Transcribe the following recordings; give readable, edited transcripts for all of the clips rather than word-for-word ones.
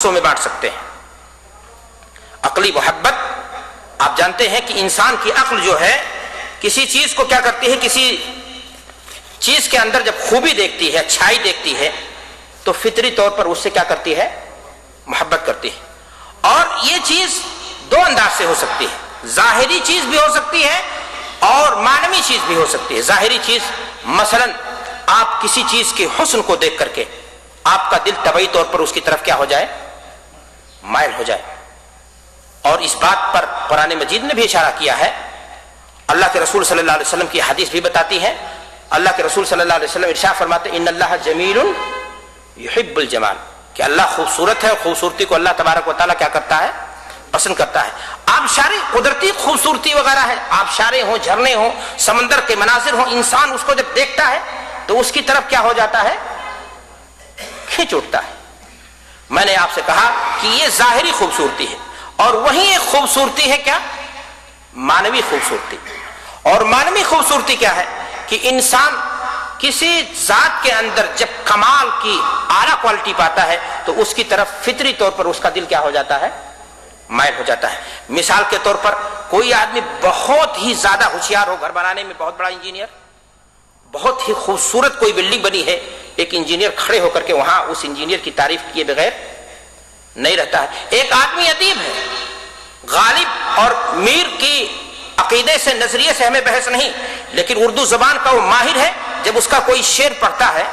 میں بانٹ سکتے ہیں۔ عقلی محبت، آپ جانتے ہیں کہ انسان کی عقل جو ہے کسی چیز کو کیا کرتی ہے، کسی چیز کے اندر جب خوبی دیکھتی ہے، اچھائی دیکھتی ہے تو فطری طور پر اس سے کیا کرتی ہے، محبت کرتی ہے۔ اور یہ چیز دو انداز سے ہو سکتی ہے، ظاہری چیز بھی ہو سکتی ہے اور معنوی چیز بھی ہو سکتی ہے۔ ظاہری چیز مثلا آپ کسی چیز کے حسن کو دیکھ کر کے آپ کا دل طبعی طور پر اس کی طرف کیا ہو جائے، مائل ہو جائے۔ اور اس بات پر قرآن مجید نے بھی اشارہ کیا ہے، اللہ کے رسول صلی اللہ علیہ وسلم کی حدیث بھی بتاتی ہے۔ اللہ کے رسول صلی اللہ علیہ وسلم ارشاد فرماتے ہیں ان اللہ جمیل یحب الجمال، کہ اللہ خوبصورت ہے، خوبصورتی کو اللہ تبارک و تعالیٰ کیا کرتا ہے، پسند کرتا ہے۔ آبشارے قدرتی خوبصورتی وغیرہ ہے، آبشارے ہوں، جھرنے ہوں، سمندر کے مناظر ہوں، انسان اس کو جب دیکھتا ہے تو اس کی طرف کیا ہو جاتا ہے، کھینچ اٹھتا ہے۔ میں نے آپ سے کہا کہ یہ ظاہری خوبصورتی ہے، اور وہیں ایک خوبصورتی ہے کیا، معنوی خوبصورتی۔ اور معنوی خوبصورتی کیا ہے کہ انسان کسی ذات کے اندر جب کمال کی اعلیٰ کوالٹی پاتا ہے تو اس کی طرف فطری طور پر اس کا دل کیا ہو جاتا ہے، مائل ہو جاتا ہے۔ مثال کے طور پر کوئی آدمی بہت ہی زیادہ ہوشیار ہو، گھر بنانے میں بہت بڑا انجینئر، بہت ہی خوبصورت کوئی بلڈنگ بنی ہے، ایک انجینئر کھڑے ہو کر کے وہاں اس انجینئر کی تعریف کیے بغیر نہیں رہتا ہے۔ ایک آدمی ادیب ہے، غالب اور میر کی عقیدے سے، نظریے سے ہمیں بحث نہیں، لیکن اردو زبان کا وہ ماہر ہے، جب اس کا کوئی شعر پڑھتا ہے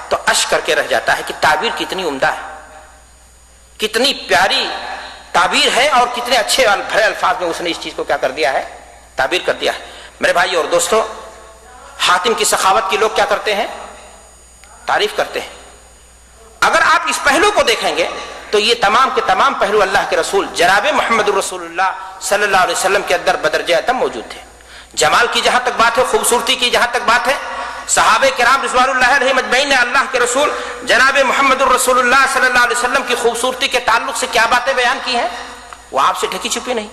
تو اشک کر کے رہ جاتا ہے کہ تعبیر کتنی عمدہ ہے، کتنی پیاری تعبیر ہے، اور کتنے اچھے بھرے الفاظ میں اس نے اس چیز کو کیا کر دیا ہے، تعبیر کر دیا ہے۔ میرے بھائی اور دوستو، حاتم کی سخاوت کی لوگ کیا کرتے ہیں، تعریف کرتے ہیں۔ اگر آپ اس پہلو کو دیکھیں گے تو یہ تمام کے تمام پہلو اللہ کے رسول جناب محمد الرسول اللہ صلی اللہ علیہ وسلم کے اندر بدرجہ اتم موجود تھے۔ جمال کی جہاں تک بات ہے، خوبصورتی کی جہاں تک بات ہے، صحابہ کرام رضوان اللہ علیہم اجمعین نے اللہ کے رسول جناب محمد الرسول اللہ صلی اللہ علیہ وسلم کی خوبصورتی کے تعلق سے کیا باتیں بیان کی ہیں، وہ آپ سے ڈھکی چھپی نہیں۔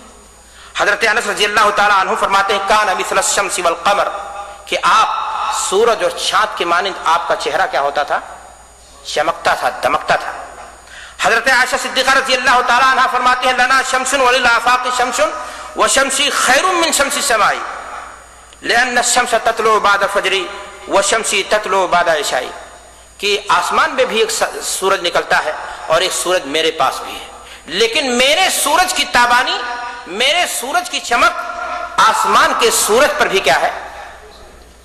حضرت انس رضی اللہ تعالیٰ عنہ فرماتے ہیں کان مثل الشمس والقمر، کہ آپ سورج اور چاند کے مانند آپ کا چہرہ کیا ہوتا تھا، چمکتا تھا، دمکتا تھا۔ حضرت عائشہ صدیقہ رضی اللہ تعالیٰ عنہ فرماتی ہیں لنا شمس وللآفاق شمس وشمسی خیر من شمس السماء لأن الشمس تطلع بعد فجر وشمسی تطلع بعد عشاء، کہ آسمان میں بھی ایک سورج نکلتا ہے اور ایک سورج میرے پاس بھی ہے، لیکن میرے سورج کی تابانی، میرے سورج کی چمک آسمان کے سورج پر بھی کیا ہے،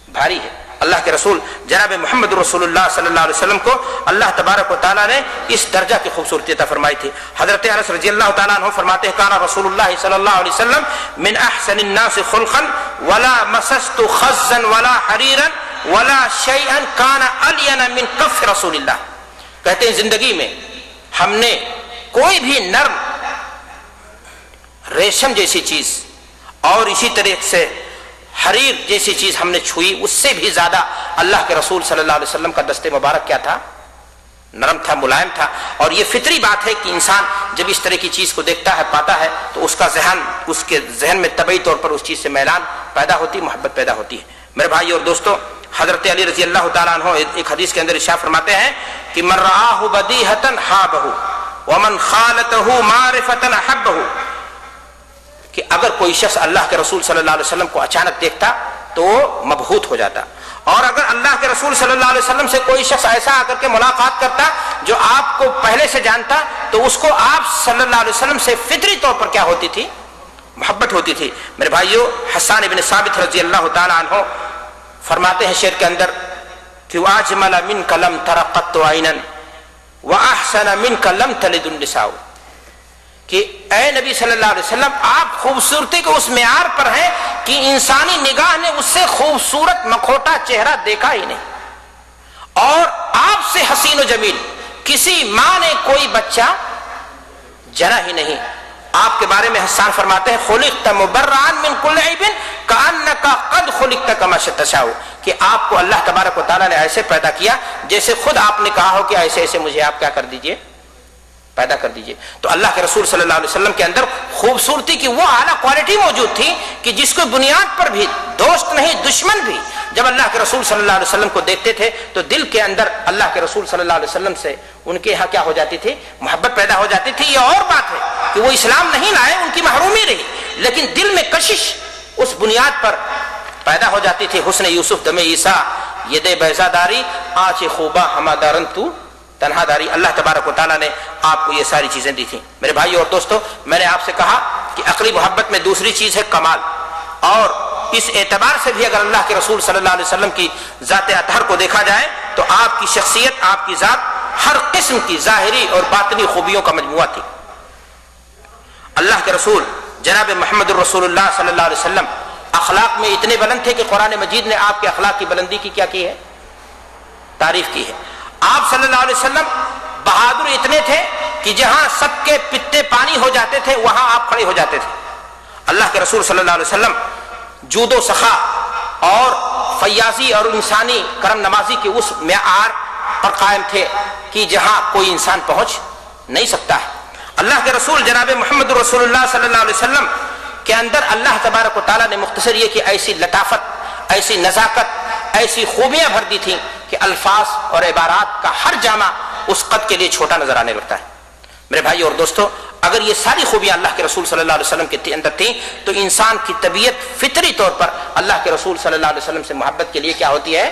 بھاری ہے۔ اللہ کے رسول جناب محمد رسول اللہ صلی اللہ علیہ وسلم کو اللہ تبارک و تعالیٰ نے اس درجہ کی خوبصورتی عطا فرمائی تھی۔ حضرت انس رضی اللہ تعالیٰ عنہ فرماتے ہیں کان رسول اللہ صلی اللہ علیہ وسلم من احسن الناس خلقا ولا مسست خزا ولا حریرا ولا شیئا کان الین من کف رسول اللہ، کہتے ہیں زندگی میں ہم نے کوئی بھی نرم ریشم جیسی چیز اور اسی طرح سے حریر جیسی چیز ہم نے چھوئی، اس سے بھی زیادہ اللہ کے رسول صلی اللہ علیہ وسلم کا دست مبارک کیا تھا، نرم تھا، ملائم تھا۔ اور یہ فطری بات ہے کہ انسان جب اس طرح کی چیز کو دیکھتا ہے، پاتا ہے، تو اس کا ذہن، اس کے ذہن میں طبعی طور پر اس چیز سے میلان پیدا ہوتی، محبت پیدا ہوتی ہے۔ میرے بھائی اور دوستو، حضرت علی رضی اللہ تعالیٰ عنہ ایک حدیث کے اندر ارشاد فرماتے ہیں کہ من رآہ بدیہۃ حابہ ومن خالطہ معرفۃ احبہ، کہ اگر کوئی شخص اللہ کے رسول صلی اللہ علیہ وسلم کو اچانک دیکھتا تو وہ مبہوت ہو جاتا، اور اگر اللہ کے رسول صلی اللہ علیہ وسلم سے کوئی شخص ایسا آ کر کے ملاقات کرتا جو آپ کو پہلے سے جانتا تو اس کو آپ صلی اللہ علیہ وسلم سے فطری طور پر کیا ہوتی تھی، محبت ہوتی تھی۔ میرے بھائیو، حسان بن ثابت رضی اللہ تعالیٰ عنہ فرماتے ہیں شعر کے اندر کہ وَأَجْمَلَ مِنْكَ لَمْ تَرَ قَطُّ عَيْنًا وَأَحْسَنَ مِنْكَ لَمْ تَلِدُ النِّسَاءُ، کہ اے نبی صلی اللہ علیہ وسلم آپ خوبصورتی کے اس معیار پر ہیں کہ انسانی نگاہ نے اس سے خوبصورت مکھوٹا چہرہ دیکھا ہی نہیں، اور آپ سے حسین و جمیل کسی ماں نے کوئی بچہ جنا ہی نہیں۔ آپ کے بارے میں حسان فرماتے ہیں خلقت مبرعا من کل عیب کأنک قد خلقت کما تشاء، کہ آپ کو اللہ تبارک و تعالیٰ نے ایسے پیدا کیا جیسے خود آپ نے کہا ہو کہ ایسے ایسے مجھے آپ کیا کر دیجئے، پیدا کر دیجئے۔ تو اللہ کے رسول صلی اللہ علیہ وسلم کے اندر خوبصورتی کی وہ اعلیٰ کوالٹی موجود تھی کہ جس کو بنیاد پر بھی دوست نہیں، دشمن بھی جب اللہ کے رسول صلی اللہ علیہ وسلم کو دیکھتے تھے تو دل کے اندر اللہ کے رسول صلی اللہ علیہ وسلم سے ان کے یہاں کیا ہو جاتی تھی؟ محبت پیدا ہو جاتی تھی. یہ اور بات ہے کہ وہ اسلام نہیں لائے، ان کی محرومی رہی، لیکن دل میں کشش اس بنیاد پر پیدا ہو جاتی تھی. حسن یوسف دم عیسیٰ ید بیضا داری آنچ خوبا ہمادارن تو تنہا داری. اللہ تبارک و تعالیٰ نے آپ کو یہ ساری چیزیں دی تھیں. میرے بھائی اور دوستو، میں نے آپ سے کہا کہ عقلی محبت میں دوسری چیز ہے کمال، اور اس اعتبار سے بھی اگر اللہ کے رسول صلی اللہ علیہ وسلم کی ذات اطہر کو دیکھا جائے تو آپ کی شخصیت، آپ کی ذات ہر قسم کی ظاہری اور باطنی خوبیوں کا مجموعہ تھی. اللہ کے رسول جناب محمد الرسول اللہ صلی اللہ علیہ وسلم اخلاق میں اتنے بلند تھے کہ قرآن مجید نے آپ کے اخلاق کی بلندی کی کیا کی ہے؟ تعریف کی ہے. آپ صلی اللہ علیہ وسلم بہادر اتنے تھے کہ جہاں سب کے پتے پانی ہو جاتے تھے وہاں آپ کھڑے ہو جاتے تھے. اللہ کے رسول صلی اللہ علیہ وسلم جود و سخا اور فیاضی اور انسانی کرم نوازی کے اس معیار پر قائم تھے کہ جہاں کوئی انسان پہنچ نہیں سکتا ہے. اللہ کے رسول جناب محمد رسول اللہ صلی اللہ علیہ وسلم کے اندر اللہ تبارک و تعالیٰ نے مختصر یہ کہ ایسی لطافت، ایسی نزاکت، ایسی خوبیاں بھر دی تھیں کہ الفاظ اور عبارات کا ہر جامع اس قد کے لیے چھوٹا نظر آنے لگتا ہے. میرے بھائی اور دوستو، اگر یہ ساری خوبیاں اللہ کے رسول صلی اللہ علیہ وسلم کے اندر تھیں تو انسان کی طبیعت فطری طور پر اللہ کے رسول صلی اللہ علیہ وسلم سے محبت کے لیے کیا ہوتی ہے؟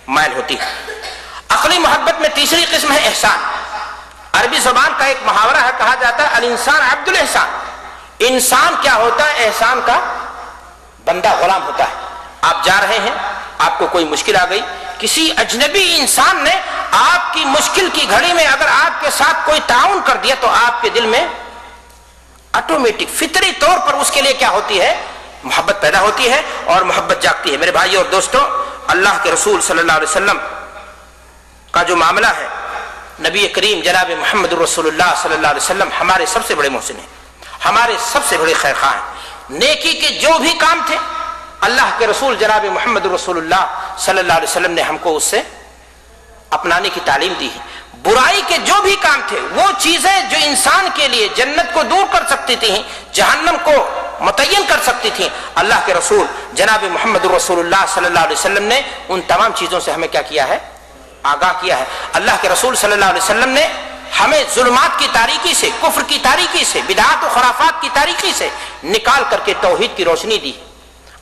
مائل ہوتی ہے. عقلی محبت میں تیسری قسم ہے احسان. عربی زبان کا ایک محاورہ ہے، کہا جاتا ہے الانسان عبد الاحسان. انسان کیا ہوتا ہے؟ احسان کا بندہ، غلام ہوتا ہے. آپ جا رہے ہیں، آپ کو کوئی مشکل آ گئی، کسی اجنبی انسان نے آپ کی مشکل کی گھڑی میں اگر آپ کے ساتھ کوئی تعاون کر دیا تو آپ کے دل میں آٹومیٹک فطری طور پر اس کے لیے کیا ہوتی ہے؟ محبت پیدا ہوتی ہے اور محبت جاگتی ہے. میرے بھائی اور دوستو، اللہ کے رسول صلی اللہ علیہ وسلم کا جو معاملہ ہے، نبی کریم جناب محمد رسول اللہ صلی اللہ علیہ وسلم ہمارے سب سے بڑے محسن ہیں، ہمارے سب سے بڑے خیر خواہ ہیں. نیکی کے جو بھی کام تھے اللہ کے رسول جناب محمد رسول اللہ صلی اللہ علیہ وسلم نے ہم کو اس سے اپنانے کی تعلیم دی ہے. برائی کے جو بھی کام تھے، وہ چیزیں جو انسان کے لیے جنت کو دور کر سکتی تھیں، جہنم کو متعین کر سکتی تھیں، اللہ کے رسول جناب محمد رسول اللہ صلی اللہ علیہ وسلم نے ان تمام چیزوں سے ہمیں کیا کیا ہے؟ آگاہ کیا ہے. اللہ کے رسول صلی اللہ علیہ وسلم نے ہمیں ظلمات کی تاریکی سے، کفر کی تاریکی سے، بدعات و خرافات کی تاریکی سے نکال کر کے توحید کی روشنی دی.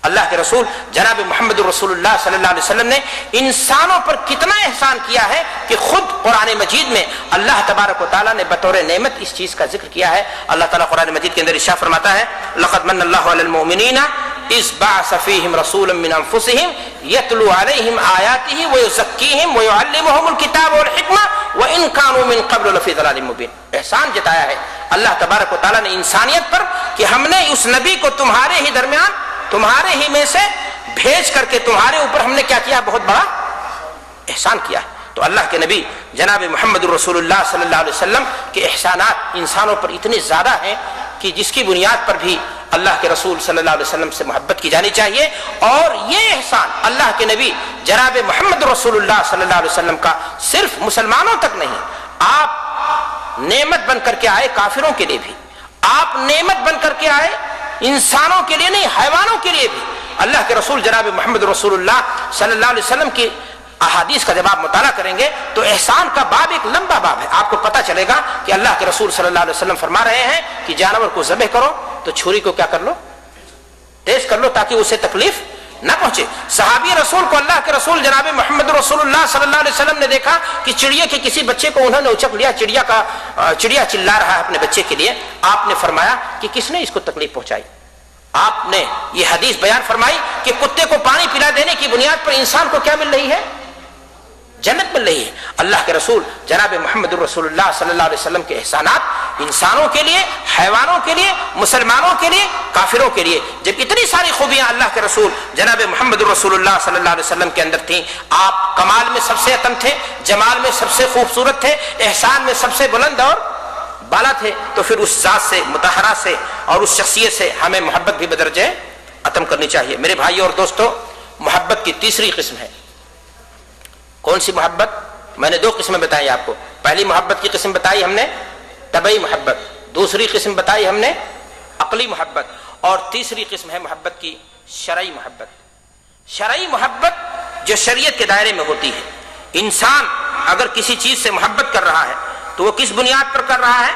اللہ کے رسول جناب محمد رسول اللہ صلی اللہ علیہ وسلم نے انسانوں پر کتنا احسان کیا ہے کہ خود قرآن مجید میں اللہ تبارک و تعالیٰ نے بطور نعمت اس چیز کا ذکر کیا ہے. اللہ تعالیٰ قرآن مجید کے اندر ارشاد فرماتا ہے لقد من اللہ علی المؤمنین اذ بعث فیہم رسولا من انفسہم یتلو علیہم آیاتہ ویزکیہم ویعلمہم الکتاب والحکمہ وان کانوا من قبل لفی ضلال مبین. احسان جتایا ہے اللہ تبارک و تعالیٰ نے انسانیت پر کہ ہم نے اس نبی کو تمہارے ہی درمیان، تمہارے ہی میں سے بھیج کر کے تمہارے اوپر ہم نے کیا کیا؟ بہت بڑا احسان کیا ہے. تو اللہ کے نبی جناب محمد رسول اللہ صلی اللہ علیہ وسلم کے احسانات انسانوں پر اتنے زیادہ ہیں کہ جس کی بنیاد پر بھی اللہ کے رسول صلی اللہ علیہ وسلم سے محبت کی جانی چاہیے. اور یہ احسان اللہ کے نبی جناب محمد رسول اللہ صلی اللہ علیہ وسلم کا صرف مسلمانوں تک نہیں، آپ نعمت بن کر کے آئے کافروں کے لیے بھی، آپ نعمت بن کر کے آئے انسانوں کے لیے نہیں، حیوانوں کے لیے بھی. اللہ کے رسول جناب محمد رسول اللہ صلی اللہ علیہ وسلم کی احادیث کا جب آپ مطالعہ کریں گے تو احسان کا باب ایک لمبا باب ہے. آپ کو پتہ چلے گا کہ اللہ کے رسول صلی اللہ علیہ وسلم فرما رہے ہیں کہ جانور کو ذبح کرو تو چھری کو کیا کر لو؟ تیز کر لو تاکہ اسے تکلیف نہ پہنچے. صحابی رسول کو اللہ کے رسول جناب محمد رسول اللہ صلی اللہ علیہ وسلم نے دیکھا کہ چڑیا کے کسی بچے کو انہوں نے اچک لیا، چڑیا چلا رہا ہے اپنے بچے کے لیے. آپ نے فرمایا کہ کس نے اس کو تکلیف پہنچائی؟ آپ نے یہ حدیث بیان فرمائی کہ کتے کو پانی پلا دینے کی بنیاد پر انسان کو کیا مل رہی ہے؟ جنت مل رہی ہے. اللہ کے رسول جناب محمد رسول اللہ صلی اللہ علیہ وسلم کے احسانات انسانوں کے لیے، حیوانوں کے لیے، مسلمانوں کے لیے، کافروں کے لیے. جب اتنی ساری خوبیاں اللہ کے رسول جناب محمد رسول اللہ صلی اللہ علیہ وسلم کے اندر تھیں، آپ کمال میں سب سے اتم تھے، جمال میں سب سے خوبصورت تھے، احسان میں سب سے بلند اور بالا تھے، تو پھر اس ذات سے، مطہرہ سے اور اس شخصیت سے ہمیں محبت بھی بدرجہ اتم کرنی چاہیے. میرے بھائی اور دوستو، محبت کی تیسری قسم ہے. کون سی محبت؟ میں نے دو قسمیں بتائی آپ کو. پہلی محبت کی قسم بتائی ہم نے طبعی محبت، دوسری قسم بتائی ہم نے عقلی محبت، اور تیسری قسم ہے محبت کی شرعی محبت. شرعی محبت جو شریعت کے دائرے میں ہوتی ہے۔ انسان اگر کسی چیز سے محبت کر رہا ہے تو وہ کس بنیاد پر کر رہا ہے؟